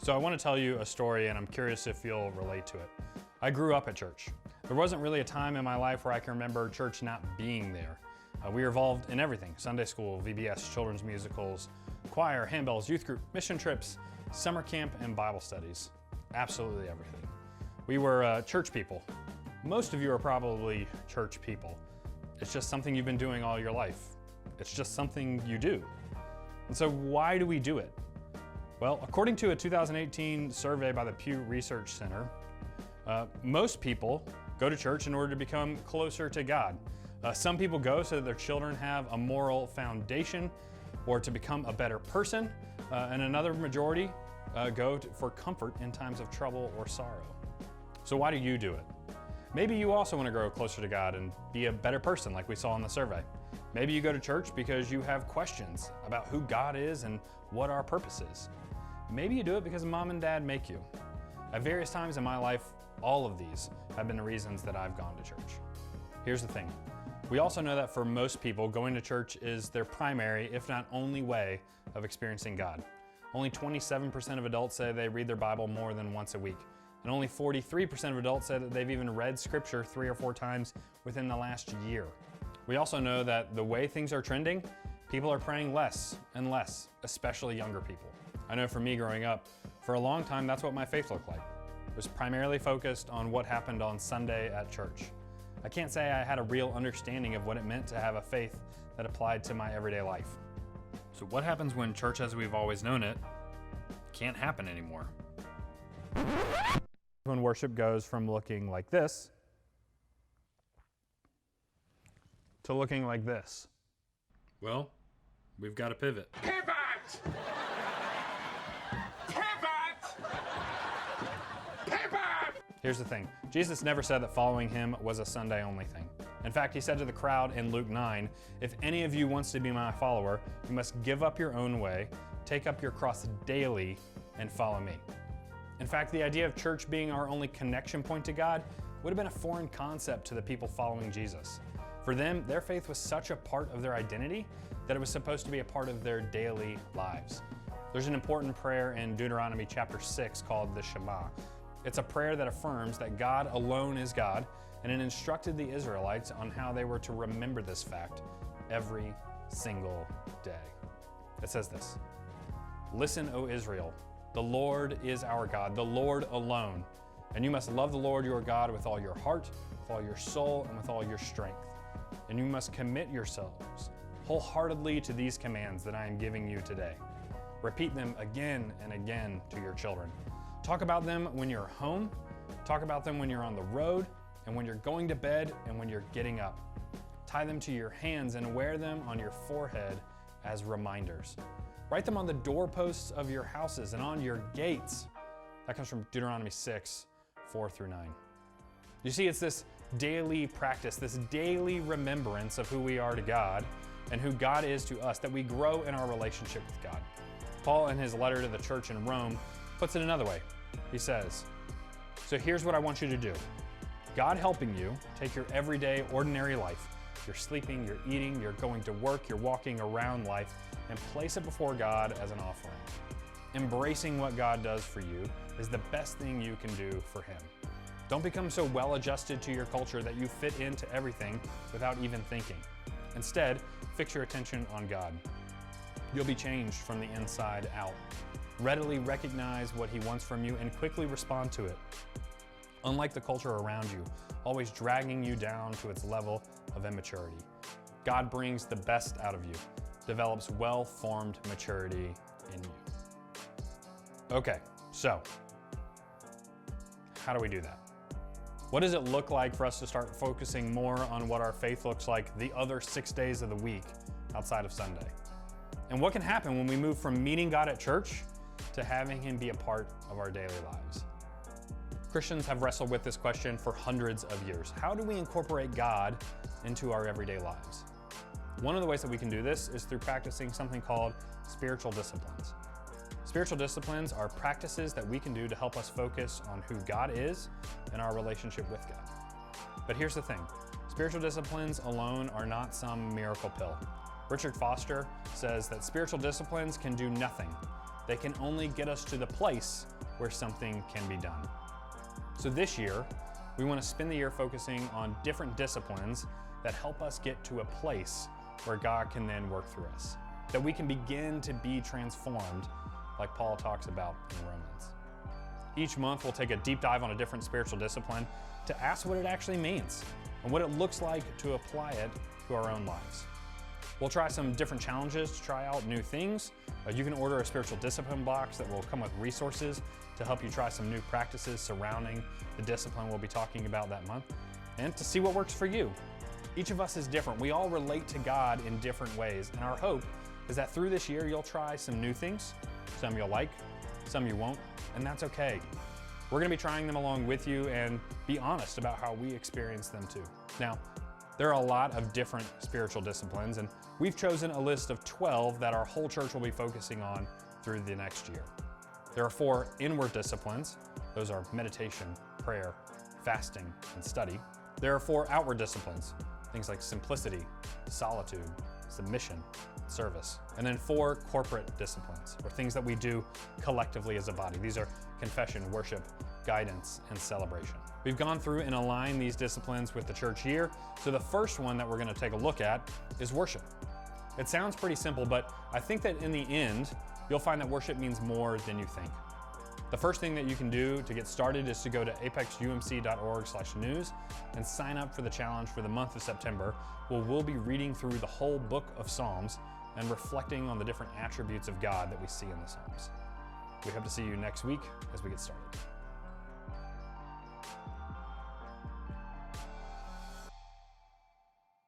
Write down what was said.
So I want to tell you a story, and I'm curious if you'll relate to it. I grew up at church. There wasn't really a time in my life where I can remember church not being there. We were involved in everything: Sunday school, VBS, children's musicals, choir, handbells, youth group, mission trips, summer camp, and Bible studies. Absolutely everything. We were church people. Most of you are probably church people. It's just something you've been doing all your life. It's just something you do. And so why do we do it? Well, according to a 2018 survey by the Pew Research Center, most people go to church in order to become closer to God. Some people go so that their children have a moral foundation or to become a better person, and another majority go for comfort in times of trouble or sorrow. So why do you do it? Maybe you also want to grow closer to God and be a better person like we saw in the survey. Maybe you go to church because you have questions about who God is and what our purpose is. Maybe you do it because mom and dad make you. At various times in my life, all of these have been the reasons that I've gone to church. Here's the thing. We also know that for most people, going to church is their primary, if not only, way of experiencing God. Only 27% of adults say they read their Bible more than once a week. And only 43% of adults say that they've even read scripture 3 or 4 times within the last year. We also know that the way things are trending, people are praying less and less, especially younger people. I know for me growing up, for a long time, that's what my faith looked like. It was primarily focused on what happened on Sunday at church. I can't say I had a real understanding of what it meant to have a faith that applied to my everyday life. So what happens when church as we've always known it can't happen anymore? When worship goes from looking like this to looking like this. Well, we've got to pivot. Pivot! Here's the thing. Jesus never said that following him was a Sunday only thing. In fact, he said to the crowd in Luke 9, "If any of you wants to be my follower, you must give up your own way, take up your cross daily, and follow me." In fact, the idea of church being our only connection point to God would have been a foreign concept to the people following Jesus. For them, their faith was such a part of their identity that it was supposed to be a part of their daily lives. There's an important prayer in Deuteronomy chapter 6 called the Shema. It's a prayer that affirms that God alone is God, and it instructed the Israelites on how they were to remember this fact every single day. It says this: "Listen, O Israel, the Lord is our God, the Lord alone. And you must love the Lord your God with all your heart, with all your soul, and with all your strength. And you must commit yourselves wholeheartedly to these commands that I am giving you today. Repeat them again and again to your children. Talk about them when you're home, talk about them when you're on the road, and when you're going to bed and when you're getting up. Tie them to your hands and wear them on your forehead as reminders. Write them on the doorposts of your houses and on your gates." That comes from Deuteronomy 6, 4 through 9. You see, it's this daily practice, this daily remembrance of who we are to God and who God is to us, that we grow in our relationship with God. Paul, in his letter to the church in Rome, puts it another way. He says, "So here's what I want you to do. God helping you take your everyday, ordinary life. You're sleeping, you're eating, you're going to work, you're walking around life, and place it before God as an offering. Embracing what God does for you is the best thing you can do for Him. Don't become so well adjusted to your culture that you fit into everything without even thinking. Instead, fix your attention on God. You'll be changed from the inside out. Readily recognize what He wants from you and quickly respond to it. Unlike the culture around you, always dragging you down to its level of immaturity. God brings the best out of you, develops well-formed maturity in you." Okay, so how do we do that? What does it look like for us to start focusing more on what our faith looks like the other 6 days of the week outside of Sunday? And what can happen when we move from meeting God at church to having Him be a part of our daily lives? Christians have wrestled with this question for hundreds of years. How do we incorporate God into our everyday lives? One of the ways that we can do this is through practicing something called spiritual disciplines. Spiritual disciplines are practices that we can do to help us focus on who God is and our relationship with God. But here's the thing, spiritual disciplines alone are not some miracle pill. Richard Foster says that spiritual disciplines can do nothing. They can only get us to the place where something can be done. So this year, we want to spend the year focusing on different disciplines that help us get to a place where God can then work through us, that we can begin to be transformed like Paul talks about in Romans. Each month, we'll take a deep dive on a different spiritual discipline to ask what it actually means and what it looks like to apply it to our own lives. We'll try some different challenges to try out new things. You can order a spiritual discipline box that will come with resources to help you try some new practices surrounding the discipline we'll be talking about that month, and to see what works for you. Each of us is different. We all relate to God in different ways, and our hope is that through this year, you'll try some new things. Some you'll like, some you won't, and that's okay. We're gonna be trying them along with you and be honest about how we experience them too. Now, there are a lot of different spiritual disciplines, and we've chosen a list of 12 that our whole church will be focusing on through the next year. There are 4 inward disciplines. Those are meditation, prayer, fasting, and study. There are 4 outward disciplines, things like simplicity, solitude, submission, service. And then 4 corporate disciplines, or things that we do collectively as a body. These are confession, worship, guidance, and celebration. We've gone through and aligned these disciplines with the church year. So the first one that we're gonna take a look at is worship. It sounds pretty simple, but I think that in the end, you'll find that worship means more than you think. The first thing that you can do to get started is to go to apexumc.org/news and sign up for the challenge for the month of September, where we'll be reading through the whole book of Psalms and reflecting on the different attributes of God that we see in the Psalms. We hope to see you next week as we get started.